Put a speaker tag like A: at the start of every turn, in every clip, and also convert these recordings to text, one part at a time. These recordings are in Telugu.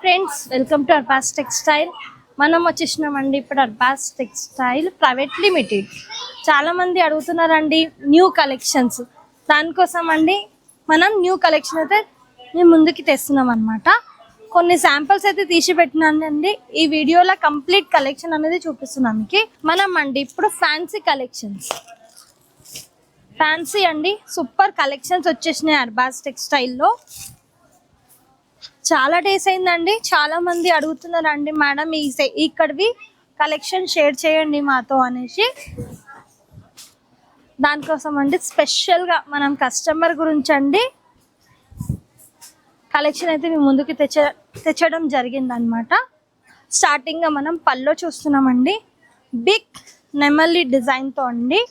A: Friends, welcome to Arbaz textile. మనం వచ్చేసినామండి ఇప్పుడు అర్బాస్ టెక్స్టైల్ ప్రైవేట్ లిమిటెడ్. చాలా మంది అడుగుతున్నారండి న్యూ కలెక్షన్స్. దానికోసం అండి మనం న్యూ కలెక్షన్ అయితే మేము ముందుకి తెస్తున్నాం అనమాట. కొన్ని శాంపిల్స్ అయితే తీసి పెట్టినానండి. ఈ వీడియోలో కంప్లీట్ కలెక్షన్ అనేది చూపిస్తున్నాం మీకు. మనం అండి ఇప్పుడు ఫ్యాన్సీ కలెక్షన్స్, ఫ్యాన్సీ అండి సూపర్ కలెక్షన్స్ వచ్చేసినాయి అర్బాస్ టెక్స్టైల్లో. చాలా డేస్ అయిందండి, చాలా మంది అడుగుతున్నారండి మేడం ఇక్కడివి కలెక్షన్ షేర్ చేయండి మాతో అనేసి. దానికోసం అండి స్పెషల్గా మనం కస్టమర్ గురించి అండి కలెక్షన్ అయితే మేము ముందుకు తెచ్చడం జరిగిందనమాట. స్టార్టింగ్గా మనం పల్లో చూస్తున్నామండి. బిగ్ నెమలి డిజైన్తో అండి,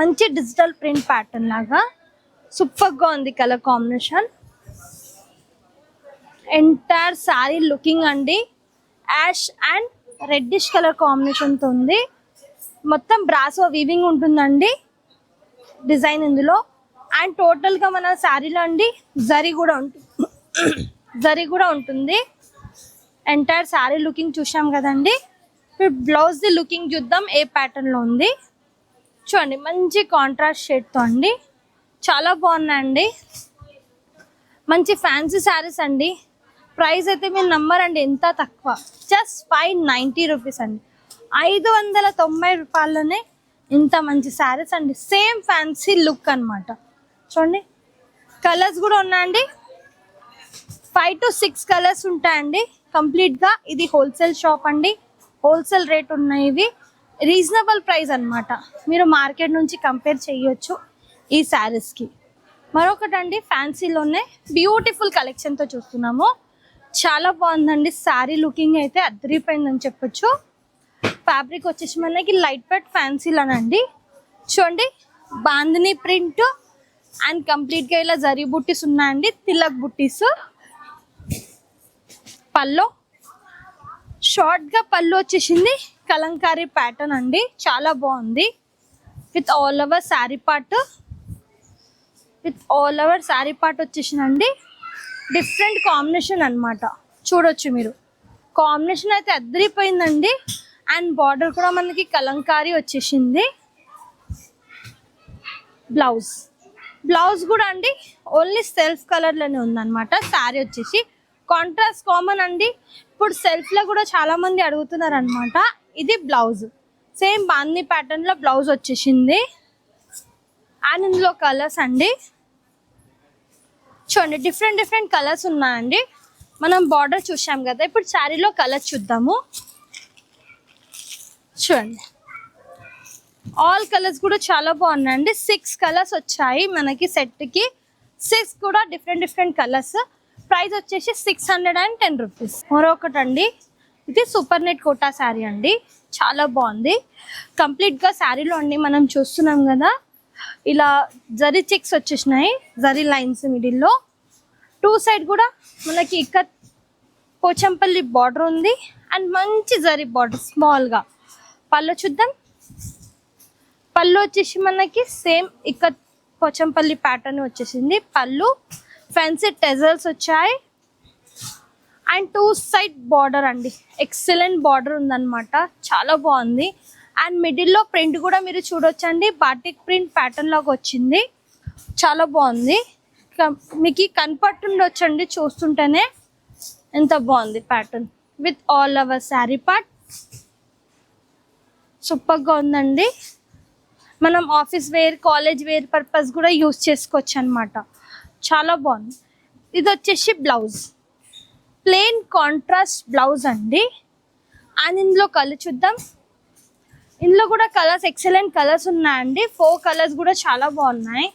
A: మంచి డిజిటల్ ప్రింట్ ప్యాటర్న్ లాగా సూపర్గా ఉంది colour combination. Entire sari looking అండి యాష్ అండ్ రెడ్డిష్ కలర్ కాంబినేషన్తో ఉంది. మొత్తం బ్రాసో వీవింగ్ ఉంటుందండి డిజైన్ ఇందులో. అండ్ టోటల్గా మన శారీలో అండి జరీ కూడా ఉంటుంది. ఎంటైర్ శారీ లుకింగ్ చూసాం కదండి. ఇప్పుడు బ్లౌజ్ది లుకింగ్ చూద్దాం ఏ ప్యాటర్న్లో ఉంది. చూడండి, మంచి కాంట్రాస్ట్ షేడ్తో అండి, చాలా బాగున్నాయండి. మంచి ఫ్యాన్సీ శారీస్ అండి. ప్రైస్ అయితే మీరు నమ్మరండి ఎంత తక్కువ, జస్ట్ 590 రూపీస్ అండి. 590 రూపాయలనే ఇంత మంచి శారీస్ అండి. సేమ్ ఫ్యాన్సీ లుక్ అనమాట. చూడండి, కలర్స్ కూడా ఉన్నాయండి. 5 to 6 కలర్స్ ఉంటాయండి కంప్లీట్గా. ఇది హోల్సేల్ షాప్ అండి, హోల్సేల్ రేట్ ఉన్నాయి. ఇవి రీజనబుల్ ప్రైస్ అనమాట. మీరు మార్కెట్ నుంచి కంపేర్ చేయొచ్చు ఈ శారీస్కి. మరొకటి అండి ఫ్యాన్సీలోనే బ్యూటిఫుల్ కలెక్షన్తో చూస్తున్నాము. చాలా బాగుందండి శారీ లుకింగ్ అయితే అదిరిపోయిందని చెప్పొచ్చు. ఫ్యాబ్రిక్ వచ్చేసి మనకి లైట్ వెయిట్ ఫ్యాన్సీలోనండి. చూడండి, బాందిని ప్రింట్ అండ్ కంప్లీట్గా ఇలా జరీ బుట్టీస్ ఉన్నాయండి, తిలక్ బుట్టీస్. పల్లో షార్ట్గా పళ్ళు వచ్చేసింది, కలంకారీ ప్యాటర్న్ అండి, చాలా బాగుంది. With all over sari part వచ్చేసిందండి. డిఫరెంట్ కాంబినేషన్ అనమాట. చూడొచ్చు మీరు, కాంబినేషన్ అయితే అదిరిపోయిందండి. అండ్ బార్డర్ కూడా మనకి కలంకారీ వచ్చేసింది. బ్లౌజ్ కూడా అండి ఓన్లీ సెల్ఫ్ కలర్లోనే ఉందన్నమాట. శారీ వచ్చేసి కాంట్రాస్ట్ కామన్ అండి. ఇప్పుడు సెల్ఫ్లో కూడా చాలా మంది అడుగుతున్నారు అనమాట. ఇది బ్లౌజ్ సేమ్ బాందీ ప్యాటర్న్లో బ్లౌజ్ వచ్చేసింది. అండ్ ఇందులో కలర్స్ అండి చూడండి, డిఫరెంట్ కలర్స్ ఉన్నాయండి. మనం బార్డర్ చూసాం కదా, ఇప్పుడు శారీలో కలర్స్ చూద్దాము. చూడండి, ఆల్ కలర్స్ కూడా చాలా బాగున్నాయండి. 6 కలర్స్ వచ్చాయి మనకి సెట్కి. 6 కూడా డిఫరెంట్ కలర్స్. ప్రైస్ వచ్చేసి 610 రూపీస్. మరొకటి అండి, ఇది సూపర్ నెట్ కోటా శారీ అండి, చాలా బాగుంది. కంప్లీట్గా శారీలో అండి మనం చూస్తున్నాం కదా, ఇలా జరీ చెక్స్ వచ్చేసినాయి, జరీ లైన్స్ మిడిల్లో. 2 సైడ్ కూడా మనకి ఇక్కత్ పోచంపల్లి బార్డర్ ఉంది. అండ్ మంచి జరీ బార్డర్ స్మాల్గా. పళ్ళు చూద్దాం. పళ్ళు వచ్చేసి మనకి సేమ్ ఇక్కత్ పోచంపల్లి ప్యాటర్న్ వచ్చేసింది. పళ్ళు ఫ్యాన్సీ టెజల్స్ వచ్చాయి. అండ్ 2 సైడ్ బార్డర్ అండి, ఎక్సలెంట్ బార్డర్ ఉందన్నమాట, చాలా బాగుంది. అండ్ మిడిల్లో ప్రింట్ కూడా మీరు చూడొచ్చండి, బాటిక్ ప్రింట్ ప్యాటర్న్ లాగా వచ్చింది, చాలా బాగుంది. మీకు కనపట్టుండొచ్చండి చూస్తుంటేనే ఎంత బాగుంది pattern. With all over sari part సూపర్గా ఉందండి. మనం office wear, college wear purpose కూడా యూజ్ చేసుకోవచ్చు అనమాట, చాలా బాగుంది. ఇది వచ్చేసి బ్లౌజ్, ప్లెయిన్ కాంట్రాస్ట్ బ్లౌజ్ అండి. అండ్ ఇందులో కలర్ చూద్దాం. ఇందులో కూడా కలర్స్ ఎక్సలెంట్ కలర్స్ ఉన్నాయండి. 4 కలర్స్ కూడా చాలా బాగున్నాయి.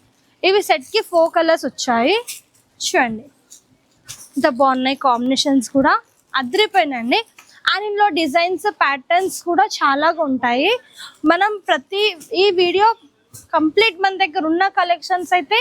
A: ఇవి సెట్కి 4 కలర్స్ వచ్చాయి. చూడండి ఇంత బాగున్నాయి, కాంబినేషన్స్ కూడా అదిరిపోయినండి. అండ్ ఇందులో డిజైన్స్ ప్యాటర్న్స్ కూడా చాలా ఉంటాయి. మనం ఈ వీడియో కంప్లీట్ మన దగ్గర ఉన్న కలెక్షన్స్ అయితే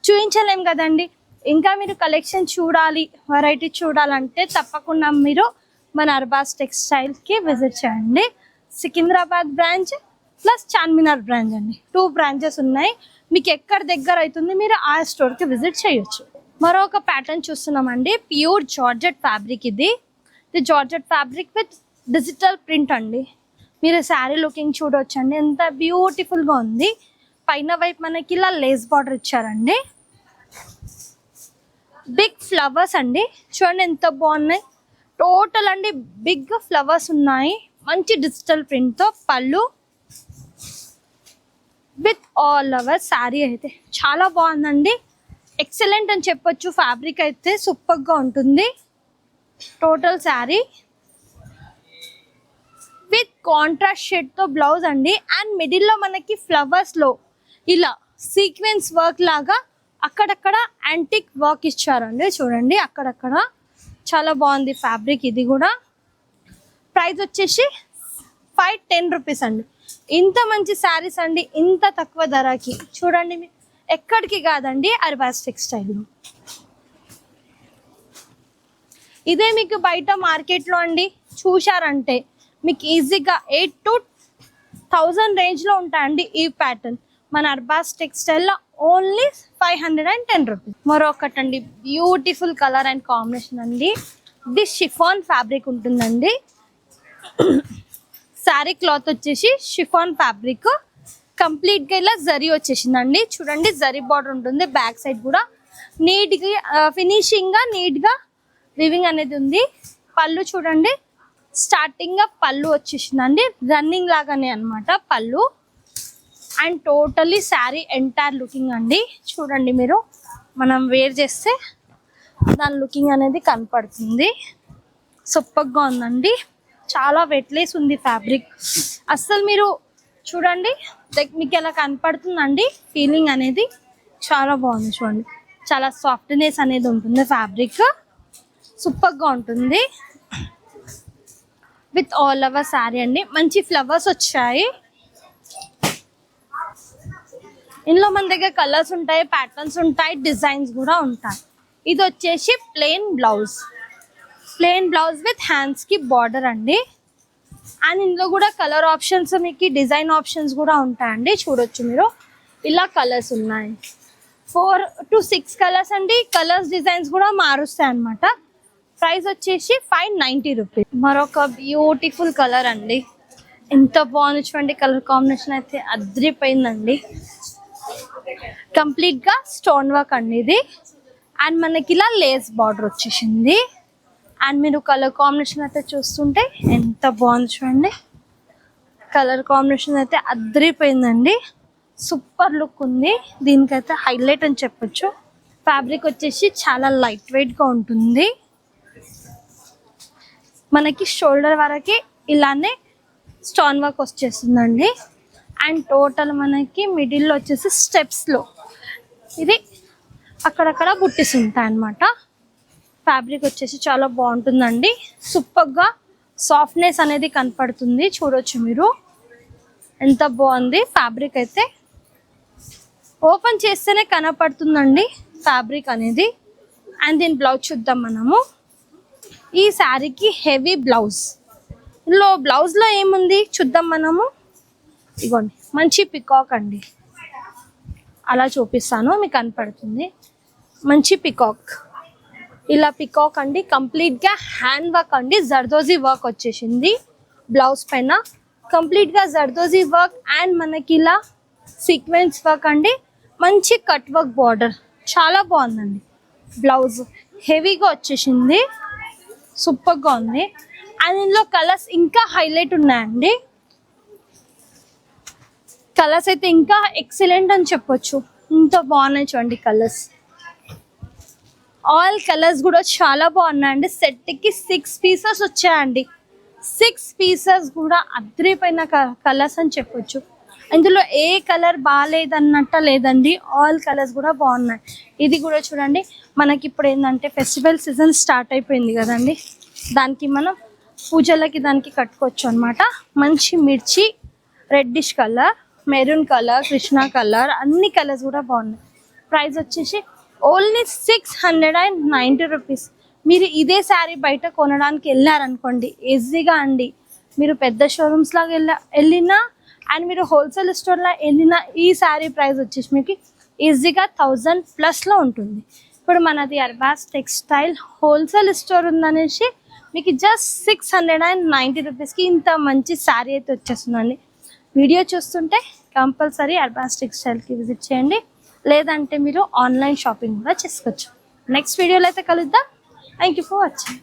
A: చూపించలేం కదండి. ఇంకా మీరు కలెక్షన్ చూడాలి, వెరైటీ చూడాలంటే తప్పకుండా మీరు మన అర్బాస్ టెక్స్టైల్కి విజిట్ చేయండి. Secunderabad branch plus Charminar branch అండి, 2 బ్రాంచెస్ ఉన్నాయి. మీకు ఎక్కడ దగ్గర అవుతుంది మీరు ఆ స్టోర్కి విజిట్ చేయొచ్చు. మరొక ప్యాటర్న్ చూస్తున్నామండి, ప్యూర్ జార్జెట్ ఫ్యాబ్రిక్. ఇది ఇది georgette fabric with digital print అండి. మీరు శారీ లుకింగ్ చూడొచ్చండి, ఎంత బ్యూటిఫుల్గా ఉంది. పైన వైపు మనకి ఇలా లేస్ బార్డర్ ఇచ్చారండి. బిగ్ ఫ్లవర్స్ అండి, చూడండి ఎంత బాగున్నాయి. టోటల్ అండి బిగ్ ఫ్లవర్స్ ఉన్నాయి. మంచి డిజిటల్ ప్రింట్తో పళ్ళు విత్ ఆల్ ఓవర్ శారీ అయితే చాలా బాగుందండి. ఎక్సలెంట్ అని చెప్పొచ్చు. ఫ్యాబ్రిక్ అయితే సూపర్గా ఉంటుంది. టోటల్ శారీ విత్ కాంట్రాస్ట్ షేడ్తో బ్లౌజ్ అండి. అండ్ మిడిల్లో మనకి ఫ్లవర్స్లో ఇలా సీక్వెన్స్ వర్క్ లాగా అక్కడక్కడ యాంటిక్ వర్క్ ఇచ్చారండి. చూడండి అక్కడక్కడ చాలా బాగుంది ఫ్యాబ్రిక్. ఇది కూడా ప్రైస్ వచ్చేసి 510 రూపీస్ అండి. ఇంత మంచి శారీస్ అండి ఇంత తక్కువ ధరకి. చూడండి ఎక్కడికి కాదండి, అర్బాస్ టెక్స్టైల్లో. ఇదే మీకు బయట మార్కెట్లో అండి చూశారంటే మీకు ఈజీగా 8 to 1000 రేంజ్లో ఉంటాయండి ఈ ప్యాటర్న్. మన అర్బాస్ టెక్స్టైల్లో ఓన్లీ 510 రూపీస్. మరొకటండి బ్యూటిఫుల్ కలర్ అండ్ కాంబినేషన్ అండి. ఇది షిఫాన్ ఫ్యాబ్రిక్ ఉంటుందండి. శారీ క్లాత్ వచ్చేసి షిఫాన్ ఫ్యాబ్రిక్, కంప్లీట్గా ఇలా జరీ వచ్చేసిందండి. చూడండి జరీ బార్డర్ ఉంటుంది. బ్యాక్ సైడ్ కూడా నీట్గా ఫినిషింగ్గా నీట్గా వివింగ్ అనేది ఉంది. పళ్ళు చూడండి, స్టార్టింగ్గా పళ్ళు వచ్చేసిందండి, రన్నింగ్ లాగానే అనమాట పళ్ళు. And totally sari entire looking అండి. చూడండి మీరు మనం వేర్ చేస్తే దాని లుకింగ్ అనేది కనపడుతుంది. సూపర్గా ఉందండి. చాలా వెట్లెస్ ఉంది ఫ్యాబ్రిక్. అస్సలు మీరు చూడండి మీకు ఎలా కనపడుతుందండి ఫీలింగ్ అనేది. చాలా బాగుంది చూడండి, చాలా సాఫ్ట్నెస్ అనేది ఉంటుంది ఫ్యాబ్రిక్. సూపర్గా ఉంటుంది విత్ ఆల్ ఓవర్ శారీ అండి. మంచి ఫ్లవర్స్ వచ్చాయి. ఇందులో మన దగ్గర కలర్స్ ఉంటాయి, ప్యాటర్న్స్ ఉంటాయి, డిజైన్స్ కూడా ఉంటాయి. ఇది వచ్చేసి ప్లెయిన్ బ్లౌజ్ విత్ హ్యాండ్స్కి బార్డర్ అండి. అండ్ ఇందులో కూడా కలర్ ఆప్షన్స్ మీకు డిజైన్ ఆప్షన్స్ కూడా ఉంటాయండి. చూడొచ్చు మీరు ఇలా కలర్స్ ఉన్నాయి. 4 to 6 కలర్స్ అండి. కలర్స్ డిజైన్స్ కూడా మారుస్తాయి అనమాట. ప్రైస్ వచ్చేసి 590 రూపీస్. మరొక బ్యూటిఫుల్ కలర్ అండి. ఎంత బాగుంది చూడండి, కలర్ కాంబినేషన్ అయితే అదిరిపోయిందండి. కంప్లీట్గా స్టోన్ వర్క్ అండి ఇది. అండ్ మనకి ఇలా లేస్ బార్డర్ వచ్చేసింది. అండ్ మీరు కలర్ కాంబినేషన్ అయితే చూస్తుంటే ఎంత బాగుంది చూడండి. కలర్ కాంబినేషన్ అయితే అదిరిపోయిందండి. సూపర్ లుక్ ఉంది. దీనికైతే హైలైట్ అని చెప్పొచ్చు. ఫ్యాబ్రిక్ వచ్చేసి చాలా లైట్ వెయిట్గా ఉంటుంది. మనకి షోల్డర్ వరకు ఇలానే స్టోన్ వర్క్ వచ్చేస్తుందండి. అండ్ టోటల్ మనకి మిడిల్లో వచ్చేసి స్టెప్స్లో ఇది అక్కడక్కడ బుట్టీస్ ఉంటాయి అన్నమాట. ఫ్యాబ్రిక్ వచ్చేసి చాలా బాగుంటుందండి. సూపర్గా సాఫ్ట్నెస్ అనేది కనపడుతుంది. చూడొచ్చు మీరు ఎంత బాగుంది ఫ్యాబ్రిక్ అయితే. ఓపెన్ చేస్తేనే కనపడుతుందండి ఫ్యాబ్రిక్ అనేది. అండ్ దీని బ్లౌజ్ చూద్దాం మనము. ఈ శారీకి హెవీ బ్లౌజ్. ఇందులో బ్లౌజ్లో ఏముంది చూద్దాం మనము. ఇగోండి మంచి పికాక్ అండి, అలా చూపిస్తాను మీకు కనపడుతుంది. మంచి పికాక్, ఇలా పికాక్ అండి. కంప్లీట్గా హ్యాండ్ వర్క్ అండి, జర్దోజీ వర్క్ వచ్చేసింది బ్లౌజ్ పైన. కంప్లీట్గా జర్దోజీ వర్క్ అండ్ మనకి ఇలా సీక్వెన్స్ వర్క్ అండి. మంచి కట్ వర్క్ బార్డర్, చాలా బాగుందండి. బ్లౌజ్ హెవీగా వచ్చేసింది, సూపర్గా ఉంది. అండ్ ఇందులో కలర్స్ ఇంకా హైలైట్ ఉన్నాయండి. కలర్స్ అయితే ఇంకా ఎక్సలెంట్ అని చెప్పొచ్చు. ఇంత బాగున్నాయి చూడండి కలర్స్. ఆల్ కలర్స్ కూడా చాలా బాగున్నాయండి. సెట్కి 6 పీసెస్ వచ్చాయండి. 6 పీసెస్ కూడా అద్రిపోయిన కలర్స్ అని చెప్పొచ్చు. ఇందులో ఏ కలర్ బాగాలేదన్నట్ట లేదండి, ఆల్ కలర్స్ కూడా బాగున్నాయి. ఇది కూడా చూడండి, మనకి ఇప్పుడు ఏంటంటే ఫెస్టివల్ సీజన్ స్టార్ట్ అయిపోయింది కదండి, దానికి మనం పూజలకి దానికి కట్టుకోవచ్చు అనమాట. మంచి మిర్చి reddish colour, maroon colour, Krishna colour, అన్ని కలర్స్ కూడా బాగున్నాయి. ప్రైస్ వచ్చేసి ఓన్లీ 690 రూపీస్. మీరు ఇదే శారీ బయట కొనడానికి వెళ్ళారనుకోండి ఈజీగా అండి, మీరు పెద్ద షోరూమ్స్ లాగా వెళ్ళినా అండ్ మీరు హోల్సేల్ స్టోర్లో వెళ్ళినా ఈ శారీ ప్రైస్ వచ్చేసి మీకు ఈజీగా 1000+ ఉంటుంది. ఇప్పుడు మనది అర్బాస్ టెక్స్టైల్ హోల్సేల్ స్టోర్ ఉందనేసి మీకు జస్ట్ 690 రూపీస్కి ఇంత మంచి శారీ అయితే వచ్చేస్తుందండి. వీడియో చూస్తుంటే కంపల్సరీ అర్బాస్ టెక్స్టైల్కి విజిట్ చేయండి, లేదంటే మీరు ఆన్లైన్ షాపింగ్ కూడా చేసుకోవచ్చు. నెక్స్ట్ వీడియోలో అయితే కలుద్దాం. Thank you for watching.